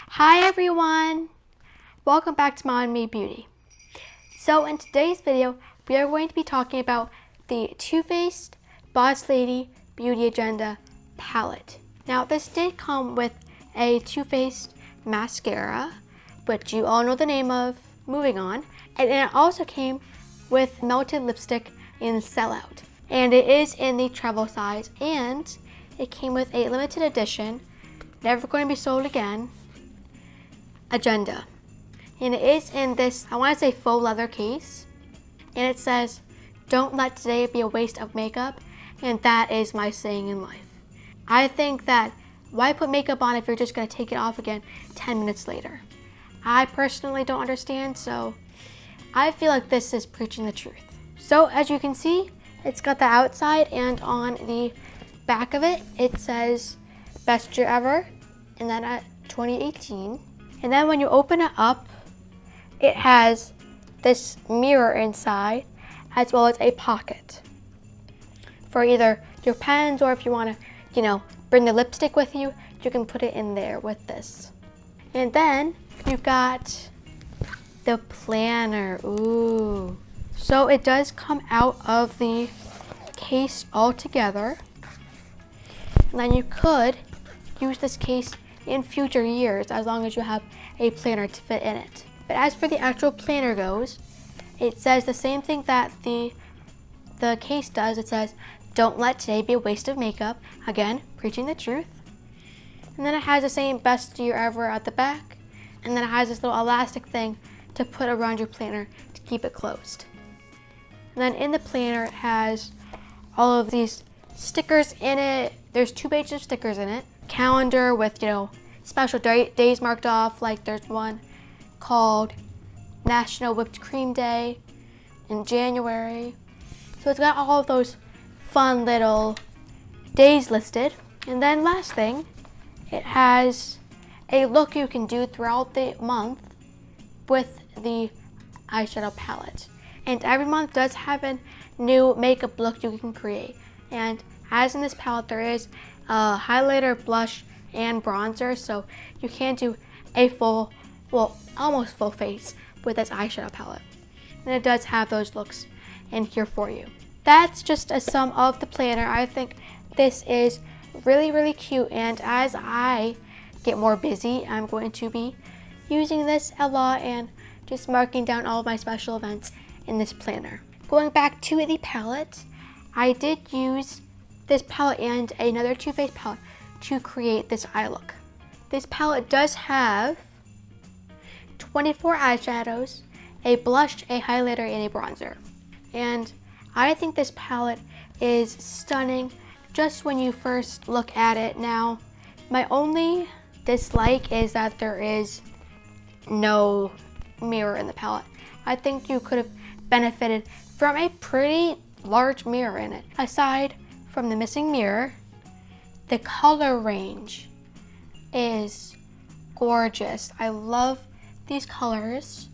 Hi everyone! Welcome back to MomNMeBeauty. So in today's video, we are going to be talking about the Too Faced Boss Lady Beauty Agenda palette. Now this did come with a Too Faced mascara, which you all know the name of, moving on. And it also came with melted lipstick in Sellout. And it is in the travel size, and it came with a limited edition, never going to be sold again, agenda. And it is in this, I want to say, faux leather case. And it says, "Don't let today be a waste of makeup." And that is my saying in life. I think that why put makeup on if you're just going to take it off again 10 minutes later? I personally don't understand, so I feel like this is preaching the truth. So as you can see, it's got the outside, and on the back of it, it says best year ever, and then at 2018. And then when you open it up, it has this mirror inside, as well as a pocket for either your pens, or if you want to, bring the lipstick with you, you can put it in there with this. And then you've got the planner. Ooh. So it does come out of the case all together. And then you could use this case in future years as long as you have a planner to fit in it. But as for the actual planner goes, it says the same thing that the case does. It says, "Don't let today be a waste of makeup." Again, preaching the truth. And then it has the same best year ever at the back. And then it has this little elastic thing to put around your planner to keep it closed. And then in the planner, it has all of these stickers in it. There's 2 pages of stickers in it. Calendar with, special days marked off. Like there's one called National Whipped Cream Day in January. So it's got all of those fun little days listed. And then last thing, it has a look you can do throughout the month with the eyeshadow palette. And every month does have a new makeup look you can create. And as in this palette, there is a highlighter, blush, and bronzer, so you can do a full, well, almost full face with this eyeshadow palette. And it does have those looks in here for you. That's just a sum of the planner. I think this is really, really cute, and as I get more busy, I'm going to be using this a lot and just marking down all of my special events in this planner. Going back to the palette, I did use this palette and another Too Faced palette to create this eye look. This palette does have 24 eyeshadows, a blush, a highlighter, and a bronzer. And I think this palette is stunning just when you first look at it. Now, my only dislike is that there is no mirror in the palette. I think you could have benefited from a pretty large mirror in it. Aside from the missing mirror, the color range is gorgeous. I love these colors,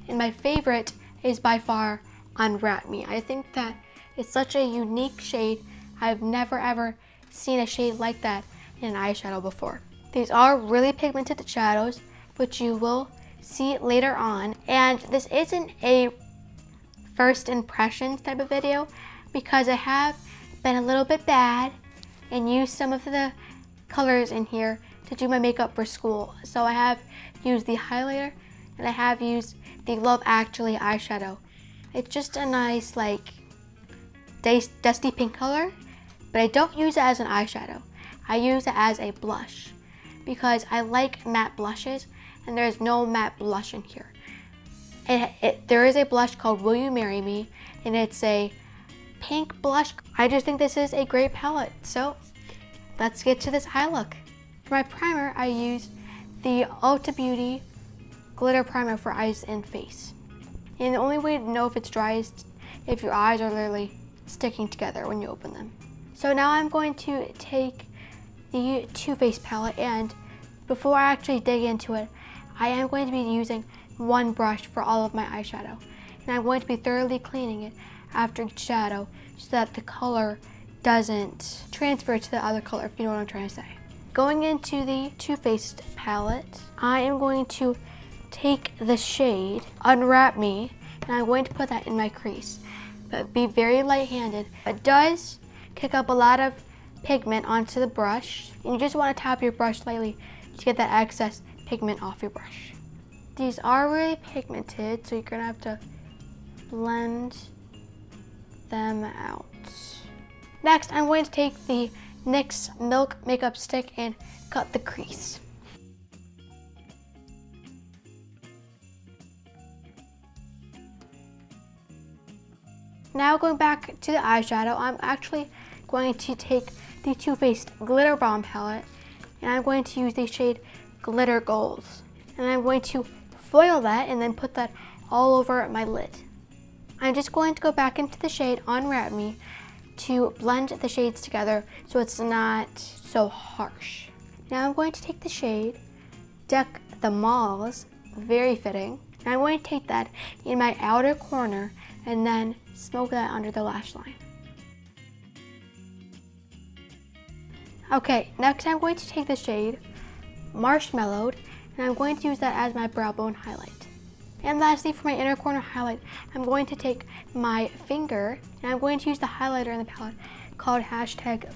and my favorite is by far Unwrap Me. I think that it's such a unique shade. I've never ever seen a shade like that in an eyeshadow before. These are really pigmented shadows, which you will see later on. And this isn't a first impressions type of video, because I have been a little bit bad and used some of the colors in here to do my makeup for school. So I have used the highlighter, and I have used the Love Actually eyeshadow. It's just a nice, like, dusty pink color, but I don't use it as an eyeshadow. I use it as a blush because I like matte blushes, and there's no matte blush in here. There is a blush called Will You Marry Me, and it's a pink blush. I just think this is a great palette. So let's get to this eye look. For my primer, I use the ULTA Beauty Glitter Primer for eyes and face. And the only way to know if it's dry is if your eyes are literally sticking together when you open them. So now I'm going to take the Too Faced palette, and before I actually dig into it, I am going to be using one brush for all of my eyeshadow. And I'm going to be thoroughly cleaning it after each shadow so that the color doesn't transfer to the other color, if you know what I'm trying to say. going into the Too Faced palette, I am going to take the shade Unwrap Me, and I'm going to put that in my crease. But be very light-handed. It does kick up a lot of pigment onto the brush, and you just want to tap your brush lightly to get that excess pigment off your brush. These are really pigmented, so you're gonna have to blend them out. Next, I'm going to take the NYX Milk Makeup Stick and cut the crease. Now going back to the eyeshadow, I'm actually going to take the Too Faced Glitter Bomb palette, and I'm going to use the shade Glitter Goals. And I'm going to foil that and then put that all over my lid. I'm just going to go back into the shade Unwrap Me to blend the shades together so it's not so harsh. Now I'm going to take the shade Deck the Malls, very fitting, and I'm going to take that in my outer corner and then smoke that under the lash line. Okay, next I'm going to take the shade Marshmallowed, and I'm going to use that as my brow bone highlight. And lastly, for my inner corner highlight, I'm going to take my finger and I'm going to use the highlighter in the palette called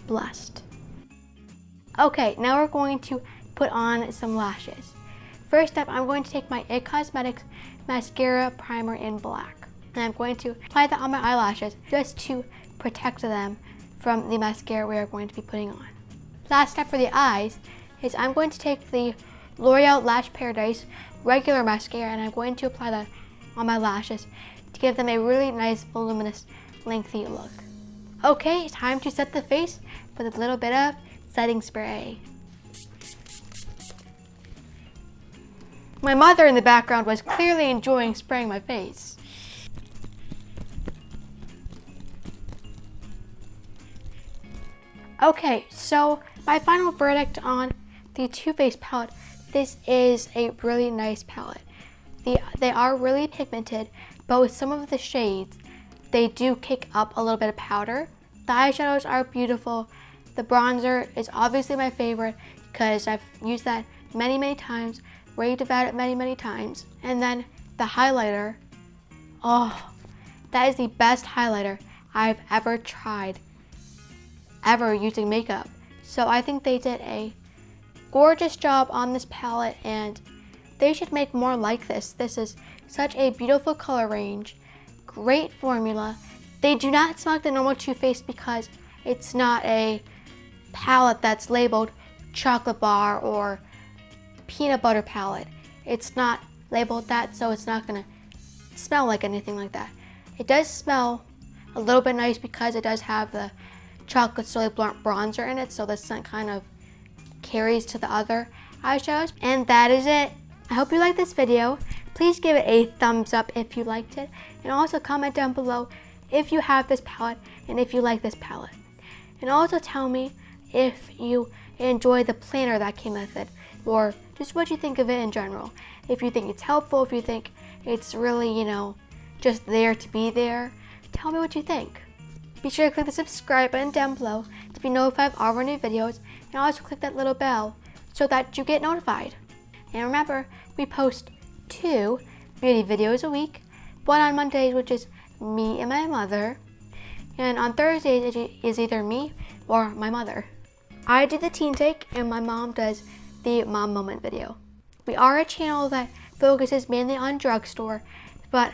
#Blessed. Okay, now we're going to put on some lashes. First up, I'm going to take my IT Cosmetics Mascara Primer in black. And I'm going to apply that on my eyelashes just to protect them from the mascara we are going to be putting on. Last step for the eyes is I'm going to take the L'Oreal Lash Paradise regular mascara and I'm going to apply that on my lashes to give them a really nice voluminous lengthy look. Okay, time to set the face with a little bit of setting spray. My mother in the background was clearly enjoying spraying my face. Okay, so my final verdict on the Too Faced palette. This is a really nice palette. They are really pigmented, but with some of the shades, they do kick up a little bit of powder. The eyeshadows are beautiful. The bronzer is obviously my favorite because I've used that many times, raved about it many times. And then the highlighter, oh, that is the best highlighter I've ever tried, ever using makeup. So I think they did a gorgeous job on this palette and they should make more like this. This is such a beautiful color range, great formula. They do not smell like the normal Too Faced because it's not a palette that's labeled chocolate bar or peanut butter palette. It's not labeled that, so it's not gonna smell like anything like that. It does smell a little bit nice because it does have the chocolate soy blunt bronzer in it, so the scent kind of carries to the other eyeshadows. And that is it. I hope you liked this video. Please give it a thumbs up if you liked it, and also comment down below if you have this palette and if you like this palette. And also tell me if you enjoy the planner that came with it, or just what you think of it in general. If you think it's helpful, if you think it's really, you know, just there to be there, tell me what you think. Be sure to click the subscribe button down below to be notified of all of our new videos, and also click that little bell so that you get notified. And remember, we post 2 beauty videos a week, one on Mondays, which is me and my mother, and on Thursdays it is either me or my mother. I do the teen take and my mom does the mom moment video. We are a channel that focuses mainly on drugstore, but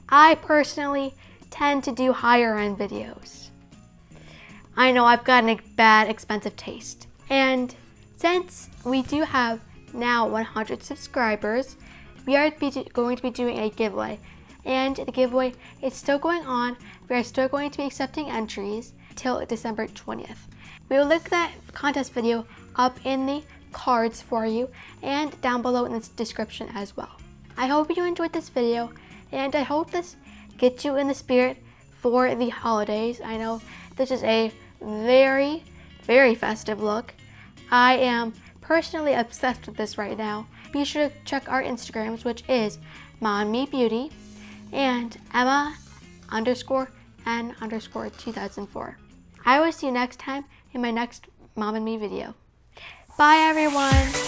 I personally tend to do higher end videos. I know I've got a bad expensive taste. And since we do have now 100 subscribers, we are going to be doing a giveaway. And the giveaway is still going on. We are still going to be accepting entries till December 20th. We will link that contest video up in the cards for you and down below in the description as well. I hope you enjoyed this video, and I hope this gets you in the spirit for the holidays. I know this is a very festive look. I am personally obsessed with this right now. Be sure to check our Instagrams, which is MomNMeBeauty and Emma_N_2004. I will see you next time in my next Mom and Me video. Bye everyone!